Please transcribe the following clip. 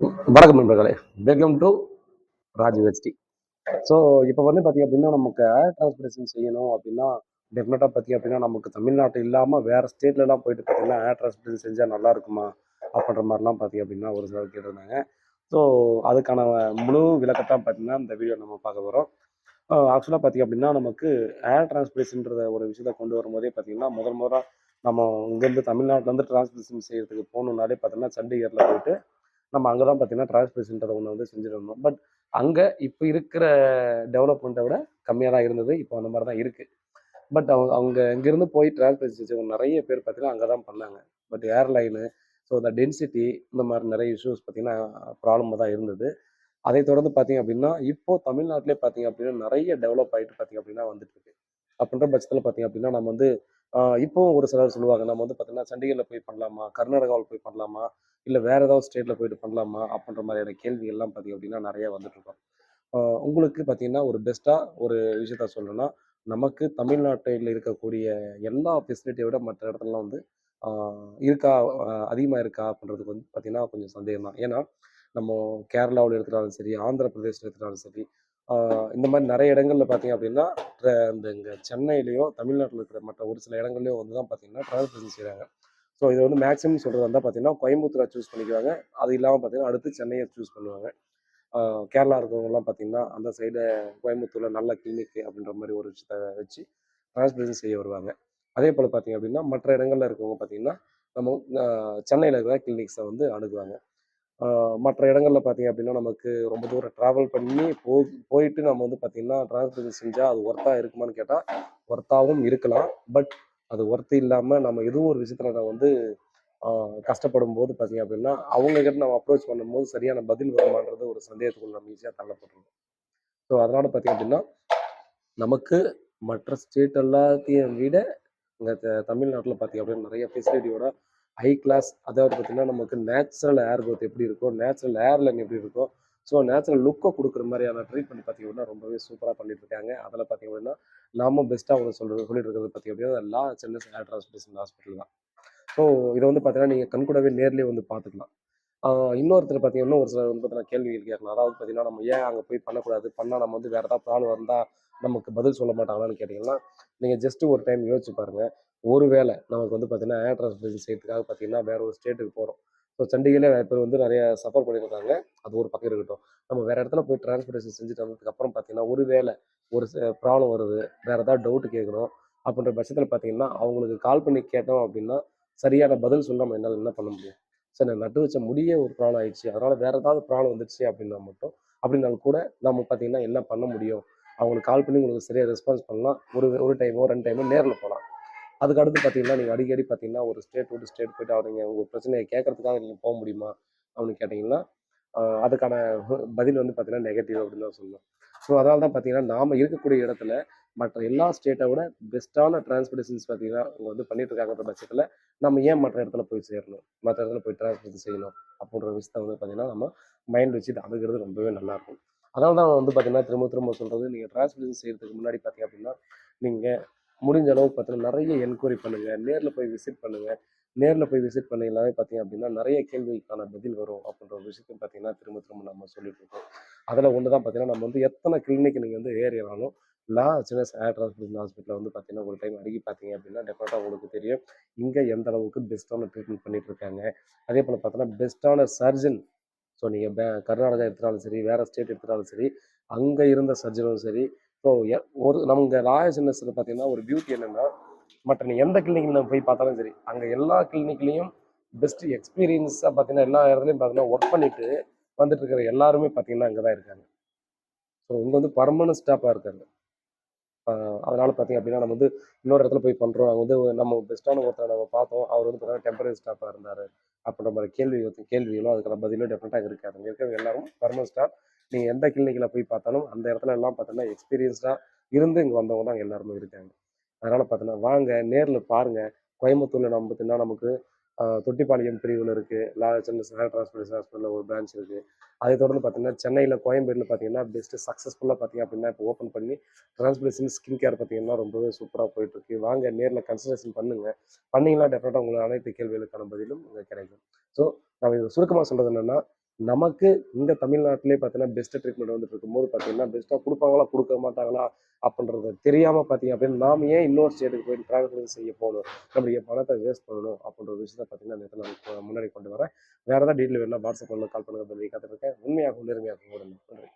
வணக்கம் நண்பர்களே. Welcome to Raj university. So இப்போ வந்து பார்த்தீங்க அப்படின்னா நமக்கு ஏர் டிரான்ஸ்போர்ட்டேஷன் செய்யணும் அப்படின்னா டெஃபினட்டாக பார்த்தீங்க அப்படின்னா நமக்கு தமிழ்நாட்டு இல்லாமல் வேறு ஸ்டேட்லலாம் போயிட்டு பார்த்தீங்கன்னா ஏர் டிரான்ஸ்போர்ட்டேஷன் செஞ்சால் நல்லா இருக்குமா அப்படின்ற மாதிரிலாம் பார்த்தீங்க அப்படின்னா ஒரு சிலர் கேட்டிருந்தாங்க. ஸோ அதுக்கான முழு விளக்கத்தான் பார்த்தீங்கன்னா இந்த வீடியோ நம்ம பார்க்க போகிறோம். ஆக்சுவலாக பார்த்தீங்க அப்படின்னா நமக்கு ஏர் டிரான்ஸ்போர்ட்டேஷன்ற ஒரு விஷயத்தை கொண்டு வரும்போதே பார்த்தீங்கன்னா முதல்ல நம்ம இங்கேருந்து தமிழ்நாட்டிலேருந்து டிரான்ஸ்போர்ட்டேஷன் செய்யறதுக்கு போகணுன்னாலே பார்த்தீங்கன்னா சண்டிகரில் போயிட்டு நம்ம அங்கே தான் பார்த்தீங்கன்னா டிரான்ஸ்போர்ட்டேஷன்றத ஒன்று வந்து செஞ்சுட்டு இருந்தோம். பட் அங்கே இப்போ இருக்கிற டெவலப்மெண்ட்டை விட கம்மியாக தான் இருந்தது. இப்போ அந்த மாதிரி தான் இருக்குது. பட் அவங்க அவங்க இங்கேருந்து போய் டிரான்ஸ்போர்ட்டேஷன் செஞ்சவங்க நிறைய பேர் பார்த்தீங்கன்னா அங்கே தான் பண்ணாங்க. பட் ஏர்லைனு ஸோ இந்த டென்சிட்டி இந்த மாதிரி நிறைய இஷ்யூஸ் பார்த்தீங்கன்னா ப்ராப்ளமாக தான் இருந்தது. அதை தொடர்ந்து பார்த்தீங்க அப்படின்னா இப்போ தமிழ்நாட்டிலே பார்த்தீங்க அப்படின்னா நிறைய டெவலப் ஆகிட்டு பார்த்தீங்க அப்படின்னா வந்துட்டு இருக்கு. அப்படின்ற பட்சத்தில் பார்த்தீங்க அப்படின்னா நம்ம வந்து இப்போவும் ஒரு சிலர் சொல்லுவாங்க நம்ம வந்து பார்த்தீங்கன்னா சண்டிகரில் போய் பண்ணலாமா, கர்நாடகாவில் போய் பண்ணலாமா, இல்லை வேற ஏதாவது ஸ்டேட்டில் போயிட்டு பண்ணலாமா அப்படின்ற மாதிரியான கேள்விகள்லாம் பார்த்தீங்க அப்படின்னா நிறைய வந்துட்டு இருக்கும். உங்களுக்கு பார்த்தீங்கன்னா ஒரு பெஸ்ட்டாக ஒரு விஷயத்த சொல்லணும்னா நமக்கு தமிழ்நாட்டில் இருக்கக்கூடிய எல்லா ஃபெசிலிட்டியை விட மற்ற இடத்துலலாம் வந்து இருக்கா, அதிகமாக இருக்கா அப்படின்றதுக்கு வந்து பார்த்தீங்கன்னா கொஞ்சம் சந்தேகம் தான். ஏன்னா நம்ம கேரளாவில் எடுத்துட்டாலும் சரி, ஆந்திர பிரதேசத்தில் எடுத்துட்டாலும் சரி, இந்த மாதிரி நிறைய இடங்கள்ல பார்த்தீங்க அப்படின்னா இந்த இங்கே சென்னையிலையோ தமிழ்நாட்டில் இருக்கிற மற்ற ஒரு சில இடங்கள்லையோ வந்து தான் பார்த்தீங்கன்னா டிரான்ஸ்போர்ட்டேஷன் செய்கிறாங்க. ஸோ இது வந்து மேக்ஸிமம் சொல்கிறதா இருந்தால் பார்த்தீங்கன்னா கோயம்புத்தூரை சூஸ் பண்ணிக்குவாங்க. அது இல்லாமல் பார்த்தீங்கன்னா அடுத்து சென்னையை சூஸ் பண்ணுவாங்க. கேரளா இருக்கிறவங்கலாம் பார்த்தீங்கன்னா அந்த சைடு கோயம்புத்தூரில் நல்ல கிளினிக் அப்படின்ற மாதிரி ஒரு விஷயத்த வச்சு டிரான்ஸ்போர்ட்டேஷன் செய்ய வருவாங்க. அதே போல் பார்த்தீங்க அப்படின்னா மற்ற இடங்கள்ல இருக்கவங்க பார்த்தீங்கன்னா நம்ம சென்னையில் இருக்கிற கிளினிக்ஸை வந்து அணுகுவாங்க. மற்ற இடங்கள்ல பார்த்தீங்க அப்படின்னா நமக்கு ரொம்ப தூரம் ட்ராவல் பண்ணி போயிட்டு நம்ம வந்து பார்த்தீங்கன்னா டிரான்ஸ்போர்ட்டேஷன் செஞ்சால் அது ஒர்த்தா இருக்குமான்னு கேட்டால் ஒர்த்தாகவும் இருக்கலாம். பட் அது ஒர்த்து இல்லாமல் நம்ம ஏதோ ஒரு விஷயத்துல நான் வந்து கஷ்டப்படும் போது பார்த்தீங்க அப்படின்னா அவங்க கிட்ட நம்ம அப்ரோச் பண்ணும்போது சரியான பதில் வருமானது ஒரு சந்தேகத்துக்குள்ள நம்ம ஈஸியாக தள்ளப்பட்டுருவோம். ஸோ அதனால பார்த்தீங்க அப்படின்னா நமக்கு மற்ற ஸ்டேட் எல்லாத்தையும் விட இங்கே தமிழ்நாட்டில் பார்த்தீங்க அப்படின்னா நிறைய ஃபெசிலிட்டியோட ஹை கிளாஸ், அதாவது பார்த்தீங்கன்னா நமக்கு நேச்சுரல் ஏர் growth எப்படி இருக்கோ, நேச்சுரல் ஏர்லைன் எப்படி இருக்கோ, ஸோ நேச்சுரல் லுக்கை கொடுக்குற மாதிரியான ட்ரீட்மெண்ட் பார்த்தீங்க அப்படின்னா ரொம்பவே சூப்பராக பண்ணிட்டு இருக்காங்க. அதில் பார்த்தீங்க அப்படின்னா நாம பெஸ்ட்டாக அவங்க சொல்லிட்டு இருக்கிறது பார்த்தீங்க அப்படின்னா சென்னை ஏர் டிரான்ஸ்போர்ட்டேஷன் ஹாஸ்பிட்டல் தான். ஸோ இதை வந்து பார்த்தீங்கன்னா நீங்கள் கண்கூடவே நேர்லேயே வந்து பார்த்துக்கலாம். இன்னொருத்தர் பார்த்தீங்கன்னா ஒரு சிலர் வந்து பார்த்தீங்கன்னா கேள்விகள் கேட்கலாம். அதாவது பார்த்தீங்கன்னா நம்ம ஏன் அங்கே போய் பண்ணக்கூடாது, பண்ணால் நம்ம வந்து வேற ஏதாவது ப்ராப்ளம் வந்தால் நமக்கு பதில் சொல்ல மாட்டாங்களான்னு கேட்டிங்கன்னா நீங்கள் ஜஸ்ட்டு ஒரு டைம் யோசிச்சு பாருங்கள். ஒருவேளை நமக்கு வந்து பார்த்தீங்கன்னா ஏர் டிரான்ஸ்போர்ட்டேஷன் செய்யறதுக்காக பார்த்தீங்கன்னா வேற ஒரு ஸ்டேட்டுக்கு போகிறோம். ஸோ சண்டிகர்லேயே நிறைய பேர் வந்து நிறைய சஃபர் பண்ணியிருக்காங்க. அது ஒரு பக்கம் இருக்கட்டும். நம்ம வேற இடத்துல போய் டிரான்ஸ்போர்ட்டேஷன் செஞ்சுட்டு வந்ததுக்கப்புறம் பார்த்தீங்கன்னா ஒருவேளை ஒரு ப்ராப்ளம் வருது, வேற ஏதாவது டவுட் கேட்கணும் அப்படின்ற பட்சத்தில் பார்த்தீங்கன்னா அவங்களுக்கு கால் பண்ணி கேட்டோம் அப்படின்னா சரியான பதில் சொல்ல நம்ம என்னால் என்ன பண்ண முடியும்? சரி நான் நட்டு வச்ச முடியே ஒரு ப்ராப்ளம் ஆயிடுச்சு. அதனால வேற ஏதாவது ப்ராப்ளம் வந்துருச்சு அப்படின்னா மட்டும் அப்படின்னாலும் கூட நம்ம பார்த்தீங்கன்னா என்ன பண்ண முடியும்? அவங்களுக்கு கால் பண்ணி உங்களுக்கு சரியா ரெஸ்பான்ஸ் பண்ணலாம். ஒரு ஒரு டைமோ, 2 டைமோ நேர்ல போலாம். அதுக்கு அடுத்து பார்த்தீங்கன்னா, நீங்க அடிக்கடி பார்த்தீங்கன்னா, ஒரு ஸ்டேட் விட்டு ஸ்டேட் போயிட்டு நீங்க உங்க பிரச்சனைய கேட்கறதுக்காக நீங்க போ முடியுமா? அப்படின்னு கேட்டீங்கன்னா, அதுக்கான பதில் வந்து பார்த்தீங்கன்னா, நெகட்டிவ் அப்படின்னு தான் சொல்லணும். ஸோ அதனால தான் பார்த்தீங்கன்னா, நாம இருக்கக்கூடிய இடத்துல மற்ற எல்லா ஸ்டேட்ட விட பெஸ்ட்டான டிரான்ஸ்போர்ட்டேஷன்ஸ் பார்த்தீங்கன்னா, இங்க வந்து பண்ணிட்டு இருக்காங்கன்ற பட்சத்துல, நம்ம ஏன் மற்ற இடத்துல போய் சேரணும்? மற்ற இடத்துல போய் டிரான்ஸ்போர்ட் செய்யணும்? அப்படின்ற விஷயத்த வந்து பார்த்தீங்கன்னா, நம்ம மைண்ட் வச்சுட்டு அணுகுறது ரொம்பவே நல்லாயிருக்கும். அதனால தான் வந்து பார்த்தீங்கன்னா, திரும்ப திரும்ப சொல்றது, நீங்க டிரான்ஸ்போர்ட்டேஷன் செய்யறதுக்கு முன்னாடி பார்த்தீங்க அப்படின்னா, நீங்க முடிஞ்ச அளவுக்கு பார்த்தீங்கன்னா, நிறைய என்கொயரி பண்ணுங்க. நேர்ல போய் விசிட் பண்ணுங்க. நேர்ல போய் விசிட் பண்ணீங்கனாவே பார்த்தீங்க அப்படின்னா, நிறைய கேள்விக்கான பதில் வரும் அப்படின்ற ஒரு விஷயத்தையும் பார்த்தீங்கன்னா, திரும்ப திரும்ப நம்ம சொல்லிட்டு இருக்கோம். அதில ஒண்ணு தான் பார்த்தீங்கன்னா, நம்ம வந்து எத்தனை கிளினிக் நீங்க வந்து ஏறினாலும், சின்ன ஏர் டிரான்ஸ்போர்ட்டேஷன் ஹாஸ்பிட்டல்ல வந்து பார்த்தீங்கன்னா, ஒரு டைம் அணுகி பார்த்தீங்க அப்படின்னா, டெஃபினட்டா உங்களுக்கு தெரியும். இங்க எந்த அளவுக்கு பெஸ்ட்டான ட்ரீட்மெண்ட் பண்ணிட்டு இருக்காங்க. அதேபோல பார்த்தோன்னா, பெஸ்ட்டான சர்ஜன். ஸோ நீங்க கர்நாடகா எடுத்துட்டாலும் சரி, வேற ஸ்டேட் எடுத்துட்டாலும் சரி, அங்க இருந்த சர்ஜனும் சரி, ஸோ ஒரு நமக்கு ராயல் பார்த்தீங்கன்னா, ஒரு பியூட்டி என்னன்னா, மற்ற நீ எந்த கிளினிக்ல போய் பார்த்தாலும் சரி, அங்க எல்லா கிளினிக்லயும் பெஸ்ட் எக்ஸ்பீரியன்ஸா பார்த்தீங்கன்னா, எல்லா இடத்துலயும் பார்த்தீங்கன்னா, ஒர்க் பண்ணிட்டு வந்துட்டு இருக்கிற எல்லாருமே பார்த்தீங்கன்னா, அங்க தான் இருக்காங்க. ஸோ இங்க வந்து பெர்மனன்ட் ஸ்டாஃபா இருக்காங்க. அதனால பார்த்தீங்க அப்படின்னா, நம்ம வந்து இன்னொரு இடத்துல போய் பண்றோம். அங்க வந்து நம்ம பெஸ்ட்டான ஒருத்தர நம்ம பார்த்தோம். அவர் வந்து பார்த்தீங்கன்னா, டெம்பரரி ஸ்டாஃபா இருந்தாரு. அப்படின்ற மாரி கேள்விகளும் அதுக்கான பதிலும் டெஃபினட்டா இருக்காது. அங்க இருக்கிறவங்க எல்லாரும் பெர்மனன்ட் ஸ்டாஃப். நீங்க எந்த கிளினிக்ல போய் பார்த்தாலும், அந்த இடத்துல எல்லாம் பார்த்தீங்கன்னா, எக்ஸ்பீரியன்ஸ்டா இருந்து இங்க வந்தவங்க தான் எல்லாருமே இருக்காங்க. அதனால பார்த்தீங்கன்னா, வாங்க நேர்ல பாருங்க. கோயம்புத்தூர்ல நம்ம பார்த்தீங்கன்னா, நமக்கு தொட்டிப்பாளையம் பிரிவுல இருக்கு. சென்னை ஸ்டார் டிரான்ஸ்போர்ட்டேஷன் ஹாஸ்பிட்டல்ல ஒரு பிரான்ச் இருக்கு. அதை தொடர்ந்து பார்த்தீங்கன்னா, சென்னையில கோயம்பேடுல பார்த்தீங்கன்னா, பெஸ்ட் சக்சஸ்ஃபுல்லா பார்த்தீங்க அப்படின்னா, இப்போ ஓப்பன் பண்ணி டிரான்ஸ்பிளேஷன் ஸ்கின் கேர் பார்த்தீங்கன்னா, ரொம்பவே சூப்பரா போயிட்டு இருக்கு. வாங்க நேர்ல கன்சல்டேஷன் பண்ணுங்க. பண்ணீங்கன்னா டெஃபினட்டா உங்களுக்கு அனைத்து கேள்விகளுக்கான பதிலும் உங்களுக்கு கிடைக்கும். ஸோ நம்ம இது சுருக்கமா சொல்றது என்னன்னா, நமக்கு இங்க தமிழ்நாட்டிலே பார்த்தீங்கன்னா, பெஸ்ட் ட்ரீட்மெண்ட் வந்துட்டு இருக்கும்போது பார்த்தீங்கன்னா, பெஸ்ட்டா குடுப்பாங்களா, குடுக்க மாட்டாங்களா அப்படின்றது தெரியாம பார்த்தீங்க அப்படின்னா, நாம ஏன் இன்னொரு ஸ்டேட்டுக்கு போயிட்டு ட்ராவல் செய்ய போணும்? நம்முடைய பணத்த வேஸ்ட் பண்ணணும் அப்படின்ற ஒரு விஷயத்த பார்த்தீங்கன்னா, இந்த இடத்துல நான் முன்னாடி கொண்டு வரேன். வேற ஏதாவது டீட்டெயில் வேணும்னா WhatsApp பண்ணுங்க, கால் பண்ணுங்க. பதில் காத்துட்டு இருக்கேன். உண்மையாகவும், நேர்மையாகவும் ஒரு நன்றி.